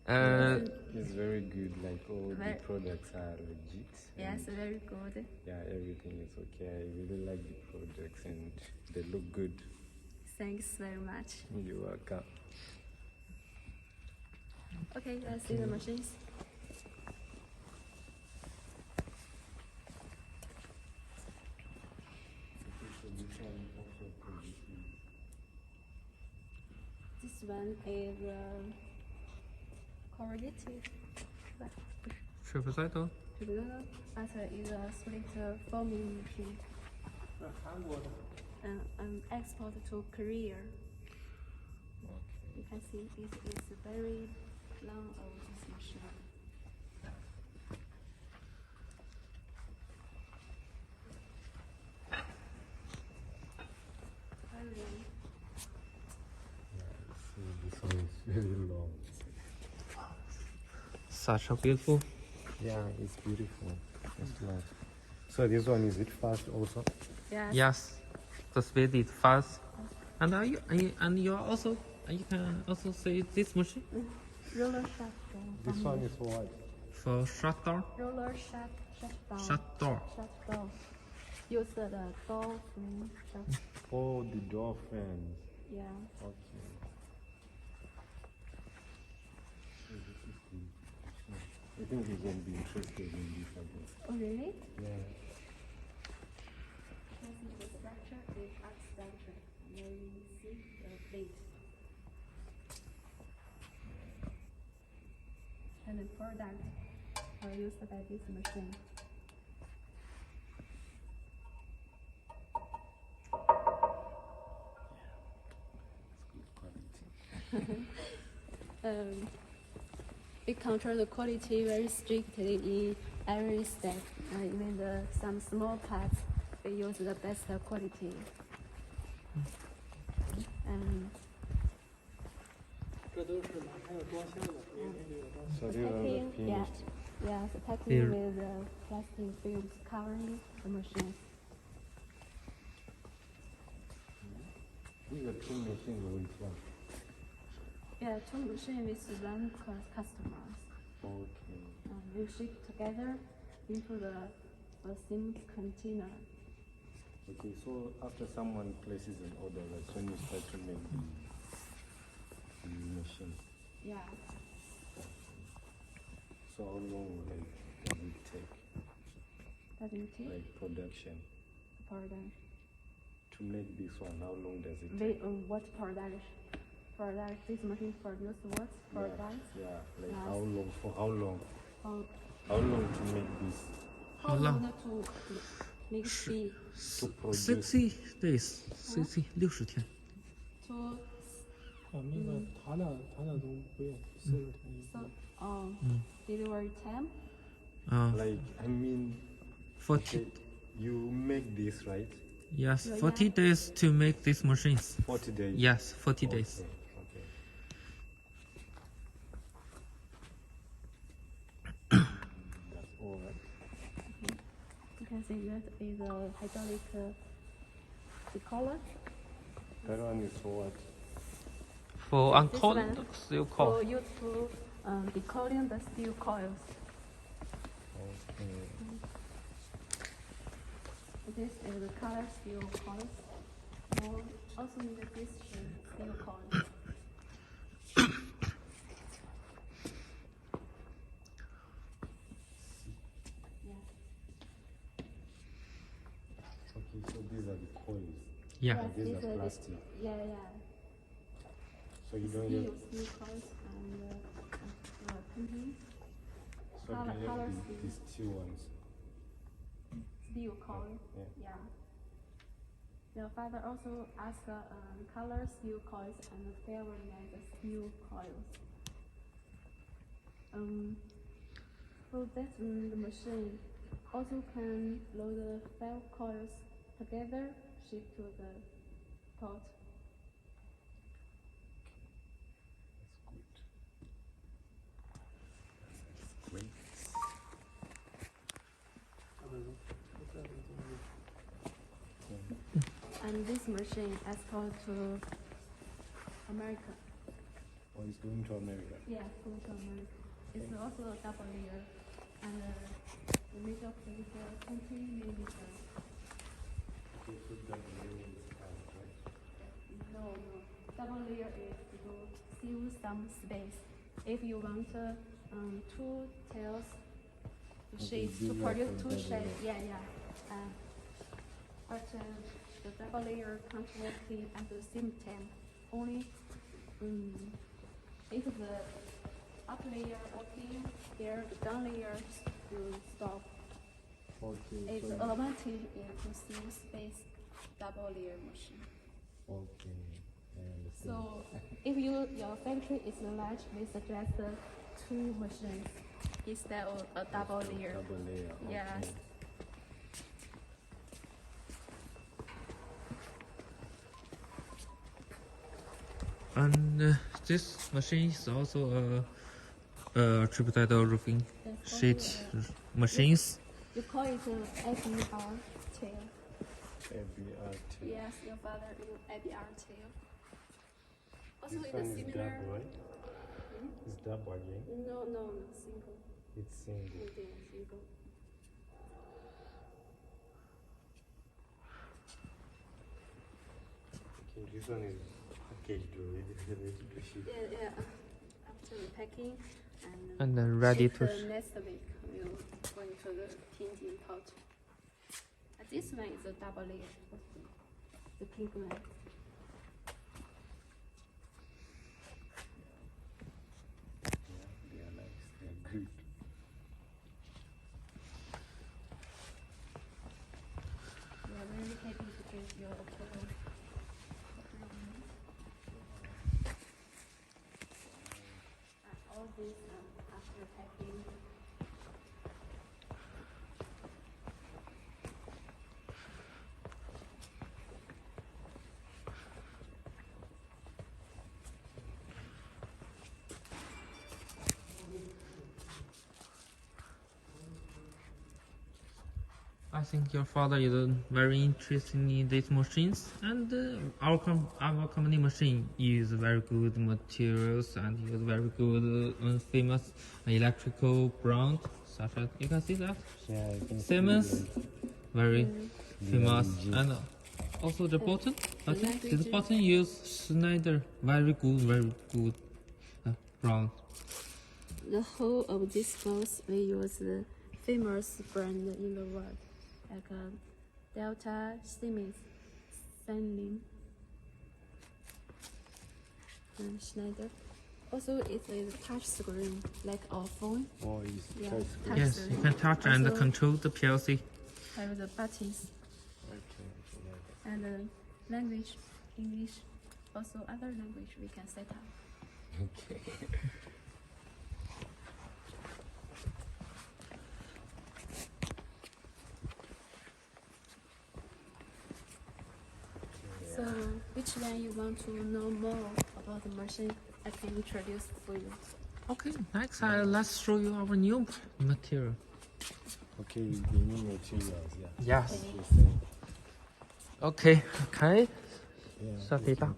It's very good. Like all the products are legit. Yes, very good. Yeah, everything is okay. I really like the products and they look good. Thanks very much. You're welcome. Okay, let's see the machines. This one is corrugated. 水不在的。But is a split forming machine. And export to Korea. You can see this is very long of this machine. Very long. Yeah, see, this one is very long. Such a beautiful. Yeah, it's beautiful. It's nice. So this one is it fast also? Yes. Yes, the speed is fast. And you also you can also see this machine Roller shutdown. This one is what? for shut door. Roller shutdown. Shut door. Shut door. Use the door frame shut. Oh, the door frames. Yeah. Okay. I think you're going to be interested in this again. Oh, really? Yeah. The structure is architecture. And then you see the plate. And the product are used by this machine. We control the quality very strictly in every step. Even some small parts, we use the best quality. And So these are the packing, finished. yeah, the packing with the plastic films covering the machine. These are two machines or which one? Yeah, two machines with one customers. Okay. We ship together into the same container. Okay, so after someone places an order, that's when you start to make the machine. Yeah. So how long does it take? Does it take Like production. product? To make this one, how long does it They take? what product? Product. This machine produce what product? Yeah, like Yes. how long? For how long? How How long to make this? how long to make speed? To produce? 60 days, 60天。 To 那个他俩都不愿40天。 so delivery time? Like, I mean, 40 okay, you make this, right? yes, Yeah. 40 days to make these machines. 40 days? Yes, 40 days. Okay. That's all right. You can see that is a hydraulic decoller. That one is for what? For This uncoiled one steel for core. use to decoiling the steel coils. Okay. This is the color steel coils. Or also in this steel coils. Yeah. Okay, so these are the coils. Yeah. Yes, These these are are the- plastic. Yeah. So you don't have, Steel coils and printing. so color- they color have steel. these two ones. Steel coil. Yeah. Yeah. The father also asked color steel coils and favor the steel coils. So that the machine also can load the 5 coils together, ship to the port. That's good. Great. And this machine export to America. Oh, it's going to America. Yeah, going to America. It's also a double layer, and the middle plate 20 millimeter. Okay, so double layer is out, right? No. Double layer is to save some space. If you want two tails shades to bigger produce for two double shades, layer. yeah. But the double layer can't work at the same time. Only if the up layer working, here the down layer will stop. Okay, Its so, advantage is to save space, double layer machine. okay, I understand. So if your factory is large, we suggest two machines instead of a double layer. Double layer, Yes. okay. And this machine is also a triple roofing sheet machines. You call it ABR tail. ABR tail. Yes, your father used ABR tail. Also, This it's one is similar. double, right? It's double again. No, single. It's single. Single. Okay, this one is packaged already. Ready to ship. Yeah. After the packing And then ready ship to the next week, we'll go into the tinting pot. This one is a double layer. The pink one. Yeah, they are nice. They are good. We are very happy to give your approval. All these after packing. I think your father is very interested in these machines, and our company machine use very good materials and use very good famous electrical brand, such as you can see that Yeah, I can see Siemens, that. very famous, legit. and also the button. I think Electric this button use Schneider, very good brand. The whole of this box we use the famous brand in the world, like Delta, Siemens, Sunlim, and Schneider. Also, it's a touch screen like our phone. Oh, it's Yeah, touch touch screen. Yes, you can touch and Also- control the PLC. Have the buttons Okay, yeah. and language, English, also other language we can set up. Okay. So, which one you want to know more about the machine? I can introduce for you. Okay, next let's show you our new material. Okay, the new materials, yeah. Yes. You're saying. Okay, Yeah. shut it down.